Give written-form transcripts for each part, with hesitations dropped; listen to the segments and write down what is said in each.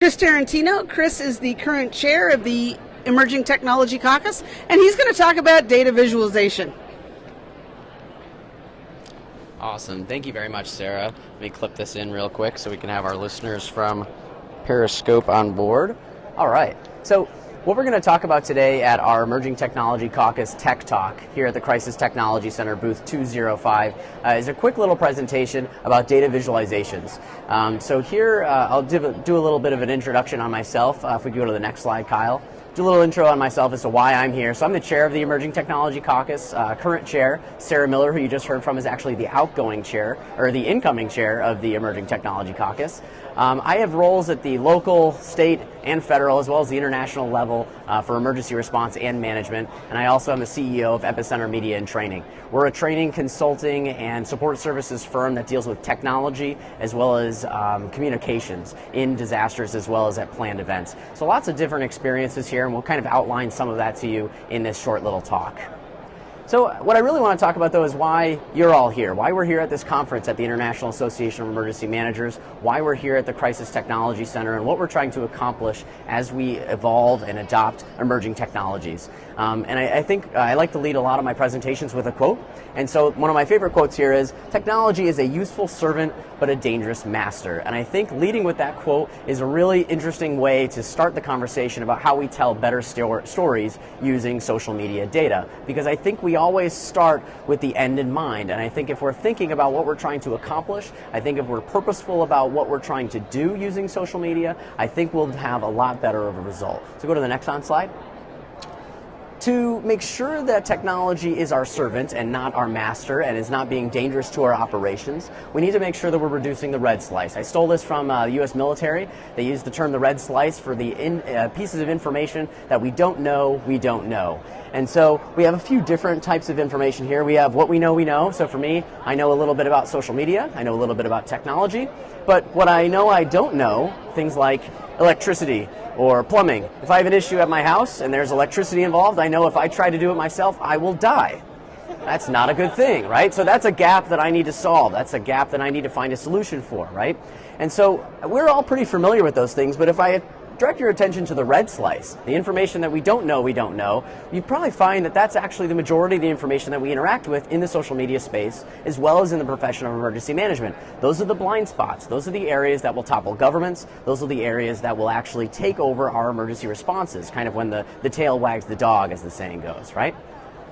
Chris Tarantino. Chris is the current chair of the Emerging Technology Caucus, and he's going to talk about data visualization. Awesome. Thank you very much, Sarah. Let me clip this in real quick so we can have our listeners from Periscope on board. All right. So what we're going to talk about today at our Emerging Technology Caucus Tech Talk here at the Crisis Technology Center, booth 205, is a quick little presentation about data visualizations. So here I'll do a little bit of an introduction on myself. If we go to the next slide, Kyle. Do a little intro on myself as to why I'm here. So I'm the chair of the Emerging Technology Caucus. Current chair, Sarah Miller, who you just heard from, is actually the outgoing chair, or the incoming chair of the Emerging Technology Caucus. I have roles at the local, state, and federal, as well as the international level for emergency response and management. And I also am the CEO of Epicenter Media and Training. We're a training, consulting, and support services firm that deals with technology as well as communications in disasters as well as at planned events. So lots of different experiences here, and we'll kind of outline some of that to you in this short little talk. So what I really want to talk about, though, is why you're all here, why we're here at this conference at the International Association of Emergency Managers, why we're here at the Crisis Technology Center, and what we're trying to accomplish as we evolve and adopt emerging technologies. And I think I like to lead a lot of my presentations with a quote. And so one of my favorite quotes here is, "Technology is a useful servant, but a dangerous master." And I think leading with that quote is a really interesting way to start the conversation about how we tell better stories using social media data. Because I think we always start with the end in mind. And I think if we're thinking about what we're trying to accomplish, I think if we're purposeful about what we're trying to do using social media, I think we'll have a lot better of a result. So go to the next slide. To make sure that technology is our servant and not our master and is not being dangerous to our operations, we need to make sure that we're reducing the red slice. I stole this from the U.S. military. They use the term the red slice for the pieces of information that we don't know, we don't know. And so we have a few different types of information here. We have what we know. So for me, I know a little bit about social media. I know a little bit about technology. But what I know I don't know, things like electricity or plumbing. If I have an issue at my house and there's electricity involved, I know if I try to do it myself, I will die. That's not a good thing, right? So that's a gap that I need to solve. That's a gap that I need to find a solution for, right? And so we're all pretty familiar with those things, but if I direct your attention to the red slice, the information that we don't know, you probably find that that's actually the majority of the information that we interact with in the social media space, as well as in the profession of emergency management. Those are the blind spots. Those are the areas that will topple governments. Those are the areas that will actually take over our emergency responses, kind of when the tail wags the dog, as the saying goes, right?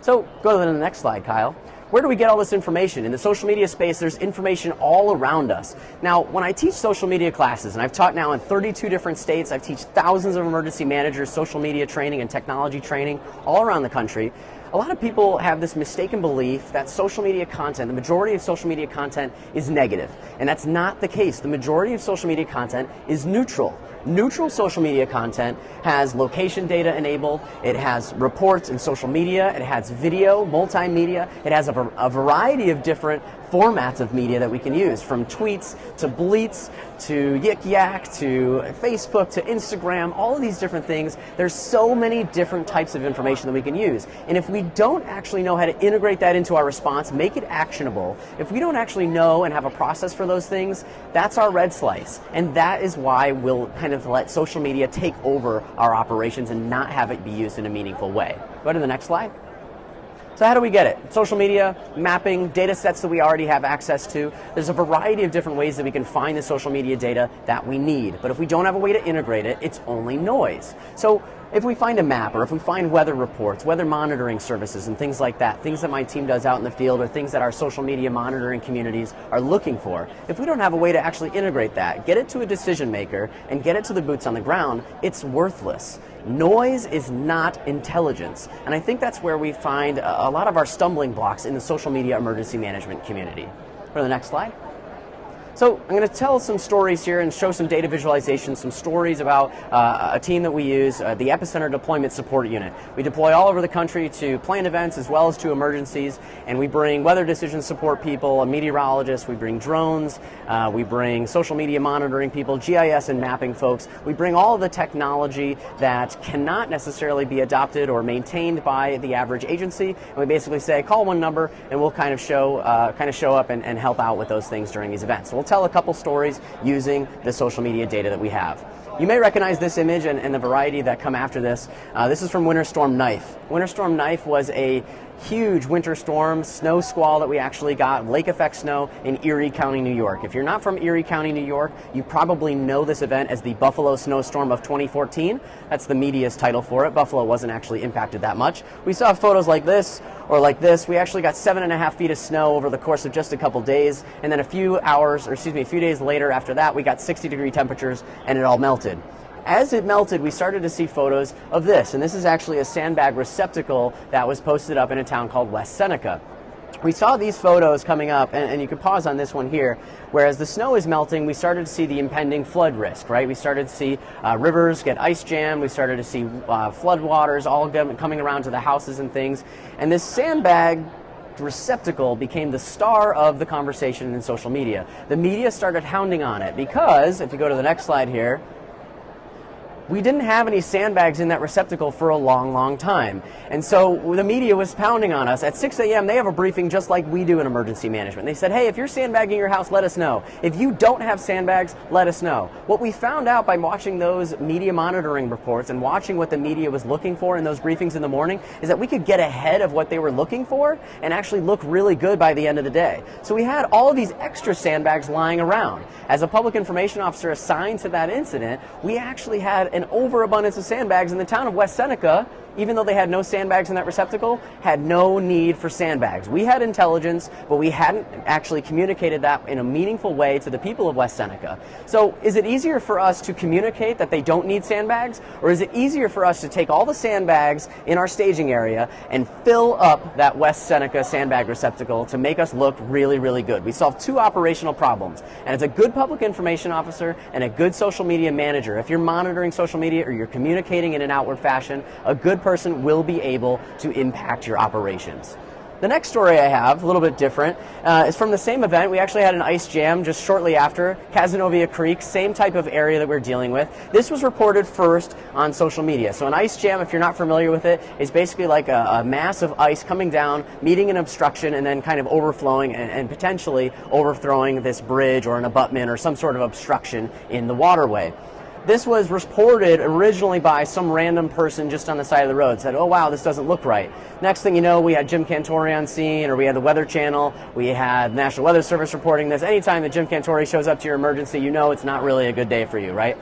So go to the next slide, Kyle. Where do we get all this information? In the social media space, there's information all around us. Now, when I teach social media classes, and I've taught now in 32 different states, I've taught thousands of emergency managers social media training and technology training all around the country. A lot of people have this mistaken belief that social media content, the majority of social media content, is negative. And that's not the case. The majority of social media content is neutral. Neutral social media content has location data enabled, it has reports in social media, it has video, multimedia, it has a variety of different formats of media that we can use, from tweets to bleats to yik yak to Facebook to Instagram, all of these different things. There's so many different types of information that we can use. And if we don't actually know how to integrate that into our response, make it actionable, if we don't actually know and have a process for those things, that's our red slice. And that is why we'll kind of let social media take over our operations and not have it be used in a meaningful way. Go to the next slide. So how do we get it? Social media, mapping, data sets that we already have access to. There's a variety of different ways that we can find the social media data that we need. But if we don't have a way to integrate it, it's only noise. So if we find a map, or if we find weather reports, weather monitoring services and things like that, things that my team does out in the field or things that our social media monitoring communities are looking for, if we don't have a way to actually integrate that, get it to a decision maker and get it to the boots on the ground, it's worthless. Noise is not intelligence. And I think that's where we find a lot of our stumbling blocks in the social media emergency management community. Go to the next slide. So I'm going to tell some stories here and show some data visualization, some stories about a team that we use, the Epicenter Deployment Support Unit. We deploy all over the country to planned events as well as to emergencies, and we bring weather decision support people, a meteorologist, we bring drones, we bring social media monitoring people, GIS and mapping folks. We bring all of the technology that cannot necessarily be adopted or maintained by the average agency, and we basically say, call one number, and we'll kind of show up and help out with those things during these events. So we'll tell a couple stories using the social media data that we have. You may recognize this image and the variety that come after this. This is from Winter Storm Knife. Winter Storm Knife was a huge winter storm, snow squall that we actually got, lake effect snow in Erie County, New York. If you're not from Erie County, New York, you probably know this event as the Buffalo Snowstorm of 2014. That's the media's title for it. Buffalo wasn't actually impacted that much. We saw photos like this or like this. We actually got 7.5 feet of snow over the course of just a couple days, and then a few days later after that, we got 60-degree temperatures and it all melted. As it melted, we started to see photos of this, and this is actually a sandbag receptacle that was posted up in a town called West Seneca. We saw these photos coming up, and you can pause on this one here, where as the snow is melting, we started to see the impending flood risk, right? We started to see rivers get ice jammed, we started to see flood waters all coming around to the houses and things, and this sandbag receptacle became the star of the conversation in social media. The media started hounding on it because, if you go to the next slide here, we didn't have any sandbags in that receptacle for a long, long time. And so the media was pounding on us. At 6 a.m., they have a briefing just like we do in emergency management. They said, hey, if you're sandbagging your house, let us know. If you don't have sandbags, let us know. What we found out by watching those media monitoring reports and watching what the media was looking for in those briefings in the morning is that we could get ahead of what they were looking for and actually look really good by the end of the day. So we had all of these extra sandbags lying around. As a public information officer assigned to that incident, we actually had an overabundance of sandbags in the town of West Seneca. Even though they had no sandbags in that receptacle, had no need for sandbags. We had intelligence, but we hadn't actually communicated that in a meaningful way to the people of West Seneca. So is it easier for us to communicate that they don't need sandbags, or is it easier for us to take all the sandbags in our staging area and fill up that West Seneca sandbag receptacle to make us look really, really good? We solved two operational problems, and as a good public information officer and a good social media manager, if you're monitoring social media or you're communicating in an outward fashion, a good person will be able to impact your operations. The next story I have, a little bit different, is from the same event. We actually had an ice jam just shortly after, Cazenovia Creek, same type of area that we're dealing with. This was reported first on social media. So an ice jam, if you're not familiar with it, is basically like a mass of ice coming down, meeting an obstruction, and then kind of overflowing and potentially overthrowing this bridge or an abutment or some sort of obstruction in the waterway. This was reported originally by some random person just on the side of the road. Said, oh wow, this doesn't look right. Next thing you know, we had Jim Cantore on scene, or we had the Weather Channel, we had National Weather Service reporting this. Anytime that Jim Cantore shows up to your emergency, you know it's not really a good day for you, right?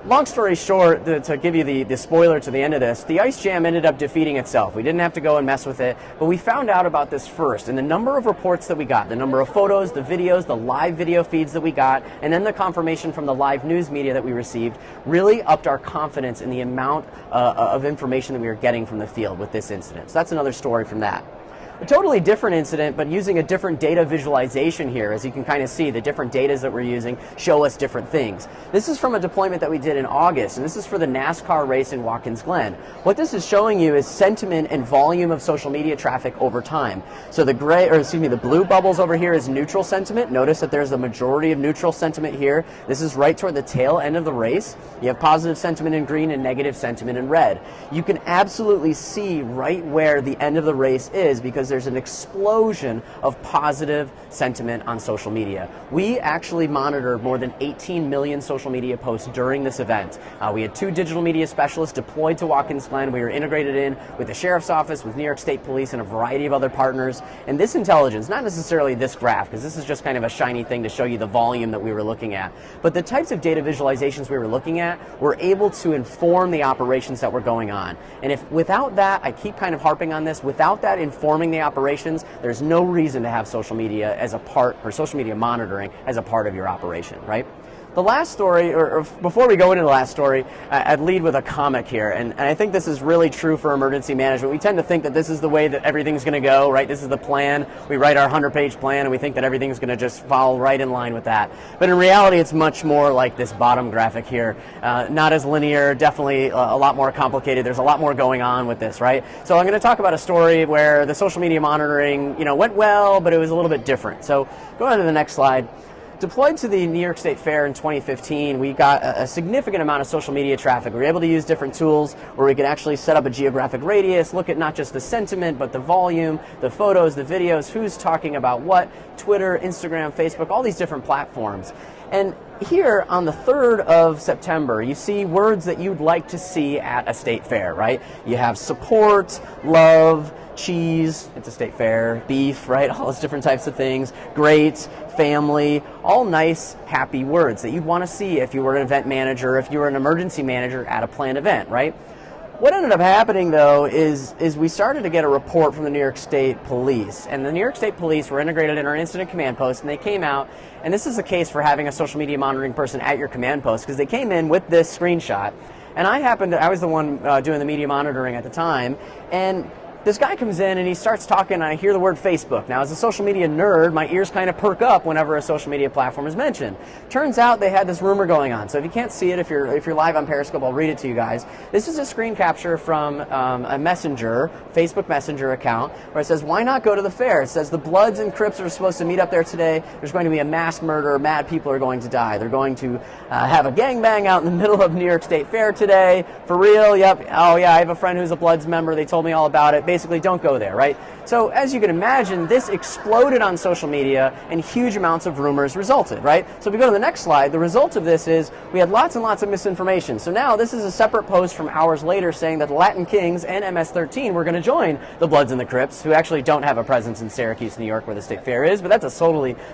Long story short, to give you the spoiler to the end of this, the ice jam ended up defeating itself. We didn't have to go and mess with it, but we found out about this first. And the number of reports that we got, the number of photos, the videos, the live video feeds that we got, and then the confirmation from the live news media that we received really upped our confidence in the amount of information that we were getting from the field with this incident. So that's another story from that. A totally different incident, but using a different data visualization here. As you can kind of see, the different datas that we're using show us different things. This is from a deployment that we did in August, and this is for the NASCAR race in Watkins Glen. What this is showing you is sentiment and volume of social media traffic over time. So the blue bubbles over here is neutral sentiment. Notice that there's a majority of neutral sentiment here. This is right toward the tail end of the race. You have positive sentiment in green and negative sentiment in red. You can absolutely see right where the end of the race is because there's an explosion of positive sentiment on social media. We actually monitored more than 18 million social media posts during this event. We had 2 digital media specialists deployed to Watkins Glen. We were integrated in with the Sheriff's Office, with New York State Police, and a variety of other partners. And this intelligence, not necessarily this graph, because this is just kind of a shiny thing to show you the volume that we were looking at, but the types of data visualizations we were looking at were able to inform the operations that were going on. And if without that, I keep kind of harping on this, without that informing the operations, there's no reason to have social media as a part, or social media monitoring as a part of your operation, right? The last story, or before we go into the last story, I'd lead with a comic here, and I think this is really true for emergency management. We tend to think that this is the way that everything's going to go, right? This is the plan. We write our 100-page plan, and we think that everything's going to just follow right in line with that. But in reality, it's much more like this bottom graphic here. Not as linear, definitely a lot more complicated. There's a lot more going on with this, right? So I'm going to talk about a story where the social media monitoring, went well, but it was a little bit different. So go on to the next slide. deployed to the New York State Fair in 2015, we got a significant amount of social media traffic. We were able to use different tools where we could actually set up a geographic radius, look at not just the sentiment, but the volume, the photos, the videos, who's talking about what, Twitter, Instagram, Facebook, all these different platforms. And here on the 3rd of September, you see words that you'd like to see at a state fair, right? You have support, love, cheese, it's a state fair, beef, right? All those different types of things, great, family, all nice, happy words that you'd want to see if you were an event manager, if you were an emergency manager at a planned event, right? What ended up happening, though, is we started to get a report from the New York State Police. And the New York State Police were integrated in our incident command post, and they came out, and this is the case for having a social media monitoring person at your command post, because they came in with this screenshot. And I was the one doing the media monitoring at the time, and this guy comes in and he starts talking, and I hear the word Facebook. Now, as a social media nerd, my ears kind of perk up whenever a social media platform is mentioned. Turns out they had this rumor going on. So if you can't see it, if you're live on Periscope, I'll read it to you guys. This is a screen capture from a messenger, Facebook Messenger account, where it says, "Why not go to the fair?" It says, "The Bloods and Crips are supposed to meet up there today. There's going to be a mass murder. Mad people are going to die. They're going to have a gangbang out in the middle of New York State Fair today. For real? Yep. Oh, yeah, I have a friend who's a Bloods member. They told me all about it. Basically, don't go there," right? So as you can imagine, this exploded on social media and huge amounts of rumors resulted, right? So if we go to the next slide, the result of this is we had lots and lots of misinformation. So now this is a separate post from hours later saying that the Latin Kings and MS-13 were going to join the Bloods and the Crips, who actually don't have a presence in Syracuse, New York, where the state fair is, but that's a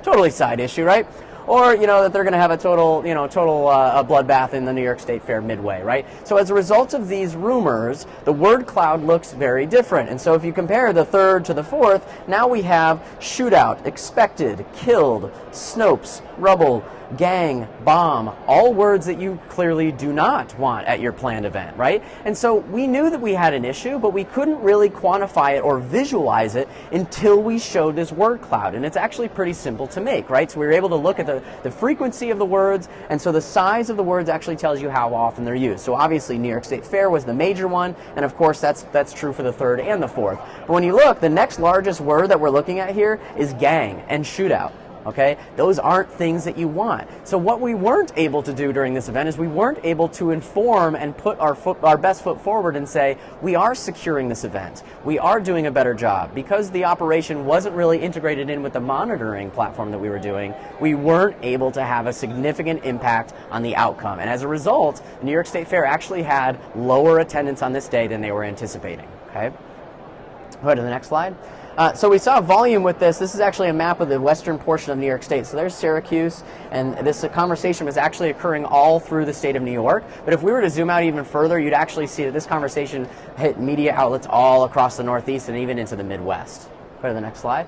totally side issue, right? Or, that they're going to have a total bloodbath in the New York State Fair midway, right? So as a result of these rumors, the word cloud looks very different. And so if you compare the 3rd to the 4th, now we have shootout, expected, killed, Snopes, rubble, gang, bomb, all words that you clearly do not want at your planned event, right? And so we knew that we had an issue, but we couldn't really quantify it or visualize it until we showed this word cloud. And it's actually pretty simple to make, right? So we were able to look at the frequency of the words, and so the size of the words actually tells you how often they're used. So obviously New York State Fair was the major one, and of course that's true for the 3rd and the 4th. But when you look, the next largest word that we're looking at here is gang and shootout. Okay, those aren't things that you want. So what we weren't able to do during this event is we weren't able to inform and put our best foot forward and say, we are securing this event. We are doing a better job. Because the operation wasn't really integrated in with the monitoring platform that we were doing, we weren't able to have a significant impact on the outcome. And as a result, the New York State Fair actually had lower attendance on this day than they were anticipating. Okay, go to the next slide. So we saw volume with this. This is actually a map of the western portion of New York State. So there's Syracuse, and this conversation was actually occurring all through the state of New York. But if we were to zoom out even further, you'd actually see that this conversation hit media outlets all across the Northeast and even into the Midwest. Go to the next slide.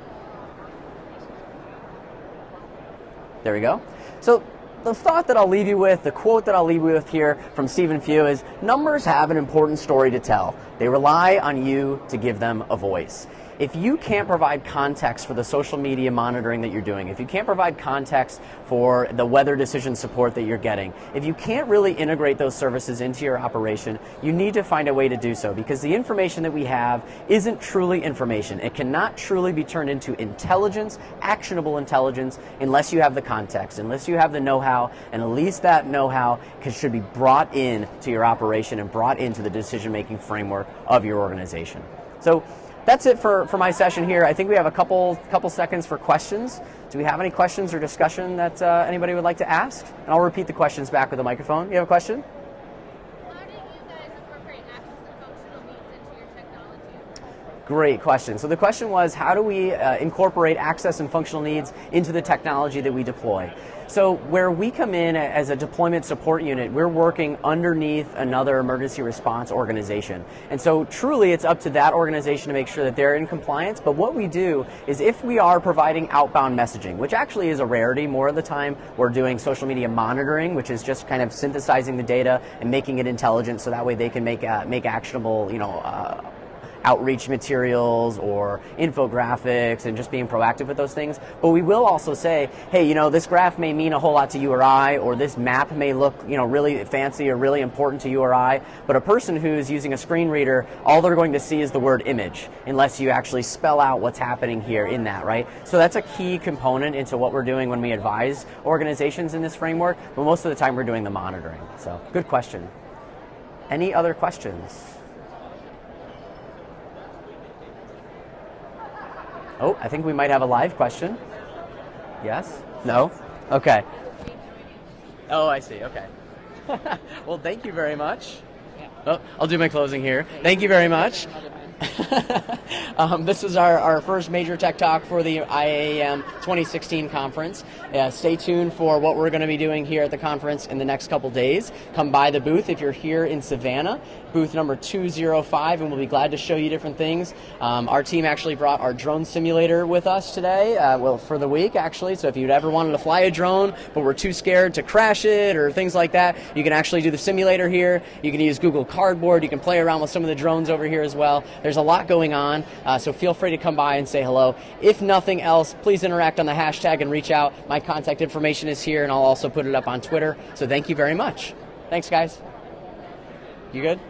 There we go. So the thought that I'll leave you with, the quote that I'll leave you with here from Stephen Few is, numbers have an important story to tell. They rely on you to give them a voice. If you can't provide context for the social media monitoring that you're doing, if you can't provide context for the weather decision support that you're getting, if you can't really integrate those services into your operation, you need to find a way to do so, because the information that we have isn't truly information. It cannot truly be turned into intelligence, actionable intelligence, unless you have the context, unless you have the know-how, and at least that know-how should be brought in to your operation and brought into the decision-making framework of your organization. So that's it for my session here. I think we have a couple seconds for questions. Do we have any questions or discussion that anybody would like to ask? And I'll repeat the questions back with the microphone. You have a question? How do you guys incorporate access and functional needs into your technology? Great question. So the question was, how do we incorporate access and functional needs into the technology that we deploy? So where we come in as a deployment support unit, we're working underneath another emergency response organization. And so truly it's up to that organization to make sure that they're in compliance. But what we do is, if we are providing outbound messaging, which actually is a rarity, more of the time we're doing social media monitoring, which is just kind of synthesizing the data and making it intelligent so that way they can make actionable, outreach materials or infographics and just being proactive with those things. But we will also say, hey, you know, this graph may mean a whole lot to you or I, or this map may look, you know, really fancy or really important to you or I, but a person who's using a screen reader, all they're going to see is the word image, unless you actually spell out what's happening here in that, right? So that's a key component into what we're doing when we advise organizations in this framework, but most of the time we're doing the monitoring. So good question. Any other questions? Oh, I think we might have a live question. Yes? No? Okay. Oh, I see. Okay. Well, thank you very much. Oh, I'll do my closing here. Thank you very much. This was our first major tech talk for the IAEM 2016 conference. Stay tuned for what we're going to be doing here at the conference in the next couple days. Come by the booth if you're here in Savannah, booth number 205, and we'll be glad to show you different things. Our team actually brought our drone simulator with us today, well, for the week actually, so if you'd ever wanted to fly a drone but were too scared to crash it or things like that, you can actually do the simulator here. You can use Google Cardboard. You can play around with some of the drones over here as well. There's a lot going on, so feel free to come by and say hello. If nothing else, please interact on the hashtag and reach out. My contact information is here, and I'll also put it up on Twitter. So thank you very much. Thanks, guys. You good?